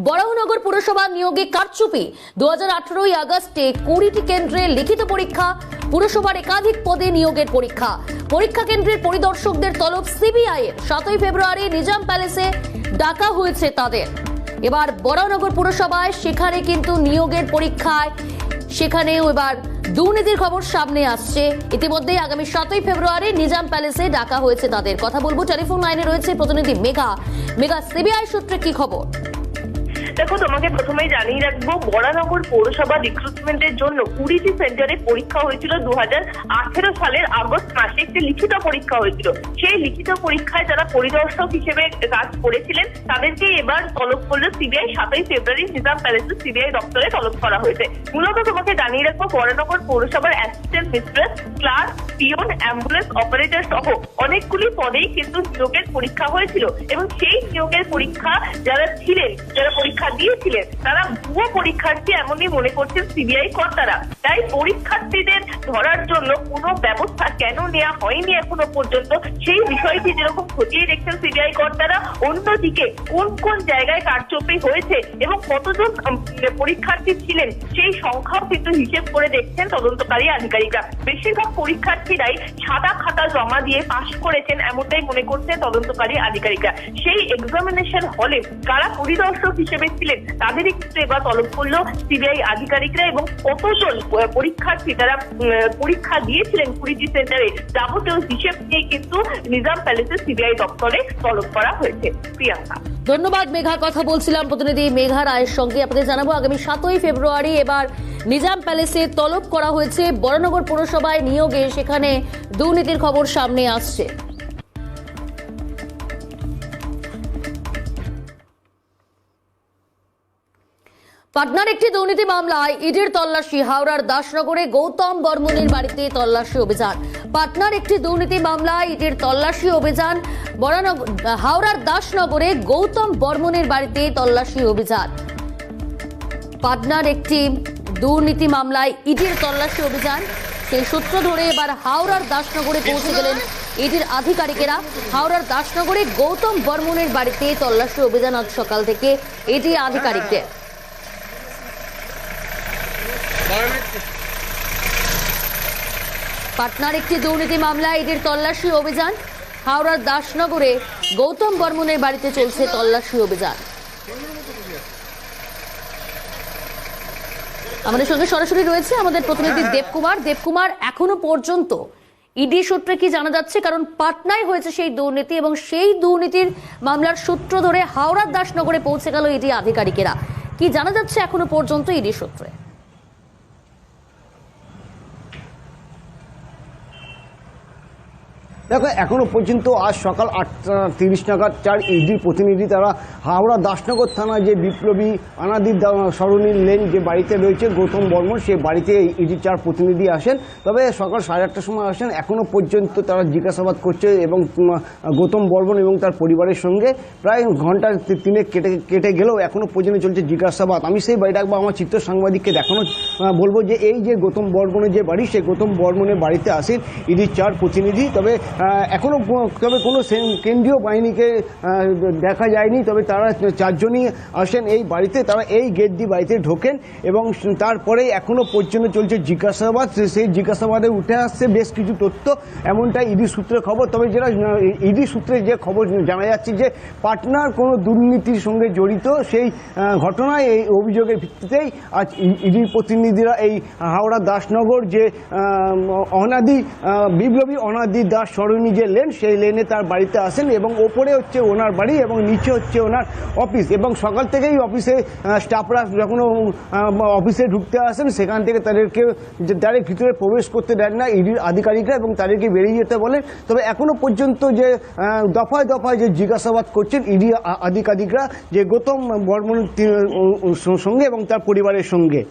বরাহনগর পুরসভা নিয়োগে কারচুপি 2018 আগস্টে 20টি কেন্দ্রে লিখিত পরীক্ষা, পুরসভার একাধিক পদে নিয়োগের পরীক্ষা। পরীক্ষা কেন্দ্রের পরিদর্শকদের তলব সিবিআই এর। 7ই ফেব্রুয়ারি নিজাম প্যালেসে ডাকা হয়েছে তাদের। এবার বরাহনগর পুরসভায় সেখানে কিন্তু নিয়োগের পরীক্ষায় সেখানেও এবার দুর্নীতির খবর সামনে আসছে। ইতিমধ্যেই আগামী 7ই ফেব্রুয়ারি নিজাম প্যালেসে ডাকা হয়েছে তাদের। কথা বলবো, টেলিফোন লাইনে রয়েছে প্রতিনিধি মেঘা। সিবিআই সূত্রে কি খবর? দেখো, তোমাকে প্রথমেই জানিয়ে রাখবো, বরাহনগর পৌরসভা রিক্রুটমেন্টের জন্য 20টি সেন্টারে পরীক্ষা হয়েছিল। 2018 সালের আগস্ট মাসে একটি লিখিত পরীক্ষা হয়েছিল। সেই লিখিত পরীক্ষায় যারা পরিদর্শক হিসেবে কাজ করেছিলেন তাদেরকে এবার তলব করলো সিবিআই। 7ই ফেব্রুয়ারি নিজাম প্যালেসে সিবিআই দপ্তরে তলব করা হয়েছে। মূলত তোমাকে জানিয়ে রাখবো, বরাহনগর পৌরসভার assistant mistress, clerk, peon, ambulance operator সহ অনেকগুলি পদেই কিন্তু নিয়োগের পরীক্ষা হয়েছিল। এবং সেই নিয়োগের পরীক্ষা যারা পরীক্ষা দিয়েছিলেন তারা ভুয়ো পরীক্ষার্থী এমনই মনে করছেন সিবিআই কর্তারা। তাই পরীক্ষার্থীদের ধরার জন্য কোনো ব্যবস্থা কেন নেওয়া হয়নি এখনো পর্যন্ত, সেই বিষয়টি যেরকম খতিয়ে দেখছেন সিবিআই কর্তারা, অন্যদিকে কোন কোন জায়গায় কারচুপি হয়েছে এবং কতজন পরীক্ষার্থী ছিলেন সেই সংখ্যাও কিন্তু হিসেব করে দেখছেন তদন্তকারী আধিকারিকরা। বেশিরভাগ পরীক্ষার্থীরাই সাদা খাতা জমা দিয়ে পাশ করেছেন এমনটাই মনে করছেন তদন্তকারী আধিকারিকরা। সেই এক্সামিনেশন হলে কারা পরিদর্শক হিসেবে ছিলেন তাদেরই কিন্তু এবার তলব করলো সিবিআই আধিকারিকরা। এবং কতজন পরীক্ষার্থী তারা পরীক্ষা দিয়েছিলেন 20টি সেন্টারে, যাবতীয় হিসেব নিয়ে কিন্তু নিজাম প্যালেসে সিবিআই দপ্তরে তলব করা হয়েছে। প্রিয়াঙ্কা, ধন্যবাদ মেঘা। কথা বলছিলাম প্রতিনিধি মেঘা রায়ের সঙ্গে। আপনাদের জানাবো, আগামী 7ই ফেব্রুয়ারি এবার নিজাম প্যালেসে তলব করা হয়েছে বরাহনগর পুরসভায় নিয়োগে। সেখানে দুর্নীতির খবর সামনে আসছে। পাটনার একটি দুর্নীতি মামলায় ইডির তল্লাশি। হাওড়ার দাসনগরে গৌতম বর্মনের বাড়িতে তল্লাশি অভিযান। পাটনার একটি দুর্নীতি মামলায় ইডির তল্লাশি অভিযান। হাওড়ার দাসনগরে গৌতম বর্মনের বাড়িতে তল্লাশি অভিযান। পাটনার একটি দুর্নীতি মামলায় ইডির তল্লাশি অভিযান, সেই সূত্র ধরে এবার হাওড়ার দাসনগরে পৌঁছে গেলেন ইডির আধিকারিকেরা। হাওড়ার দাসনগরে গৌতম বর্মনের বাড়িতে তল্লাশি অভিযান আজ সকাল থেকে ইডি আধিকারিকদের। পাটনার একটি দুর্নীতি মামলায় ইডির তল্লাশি অভিযান। হাওড়ার দাসনগরে গৌতম বর্মনের বাড়িতে চলছে তল্লাশি অভিযান। আমাদের সঙ্গে সরাসরি রয়েছে আমাদের প্রতিনিধি দেবকুমার। এখনো পর্যন্ত ইডি সূত্রে কি জানা যাচ্ছে? কারণ পাটনায় হয়েছে সেই দুর্নীতি এবং সেই দুর্নীতির মামলার সূত্র ধরে হাওড়ার দাসনগরে পৌঁছে গেল ইডি আধিকারিকেরা। কি জানা যাচ্ছে এখনো পর্যন্ত ইডি সূত্রে? দেখো, এখনো পর্যন্ত আজ সকাল 8:30 নাগাদ 4 ইডির প্রতিনিধি তারা হাওড়া দাসনগর থানায় যে বিপ্লবী অনাদি সরণি লেন যে বাড়িতে রয়েছে গৌতম বর্মন, সেই বাড়িতে ইডির 4 প্রতিনিধি আসেন। তবে সকাল 8:30টার সময় আসেন। এখনো পর্যন্ত তারা জিজ্ঞাসাবাদ করছে এবং গৌতম বর্মন এবং তার পরিবারের সঙ্গে প্রায় ঘন্টা 3 কেটে গেলেও এখনো পর্যন্ত চলছে জিজ্ঞাসাবাদ। আমি সেই বাড়িটা একবার আমার চিত্র সাংবাদিককে দেখানো বলবো যে এই যে গৌতম বর্মনের যে বাড়ি, সেই গৌতম বর্মনের বাড়িতে আসেন ইডির 4 প্রতিনিধি। তবে এখনো কোনো কেন্দ্রীয় বাহিনীকে দেখা যায়নি। তবে তারা 4 জনই আসেন এই বাড়িতে। তারা এই গেট দিয়ে বাড়িতে ঢোকেন এবং তারপরে এখনো পর্যন্ত চলছে জিজ্ঞাসাবাদ। সেই জিজ্ঞাসাবাদে উঠে আসছে বেশ কিছু তথ্য, এমনটাই ইডি সূত্রের খবর। তবে যেটা ইডি সূত্রে যে খবর জানা যাচ্ছে যে পাটনার কোনো দুর্নীতির সঙ্গে জড়িত সেই ঘটনায়, এই অভিযোগের ভিত্তিতেই আজ ইডির প্রতিনিধিরা এই হাওড়া দাসনগর যে বিপ্লবী অনাদি দাস সরণি যে লেন, সেই লেনে তার বাড়িতে আসেন এবং ওপরে হচ্ছে ওনার বাড়ি এবং নিচে হচ্ছে ওনার অফিস। এবং সকাল থেকেই অফিসে স্টাফরা যখন অফিসে ঢুকতে আসেন, সেখান থেকে তাদেরকে ডাইরেক্ট ভিতরে প্রবেশ করতে দেন না ইডির আধিকারিকরা এবং তাদেরকে বেরিয়ে যেতে বলেন। তবে এখনো পর্যন্ত যে দফায় দফায় যে জিজ্ঞাসাবাদ করছেন ইডি আধিকারিকরা যে গৌতম বর্মনের সঙ্গে এবং তার পরিবারের সঙ্গে।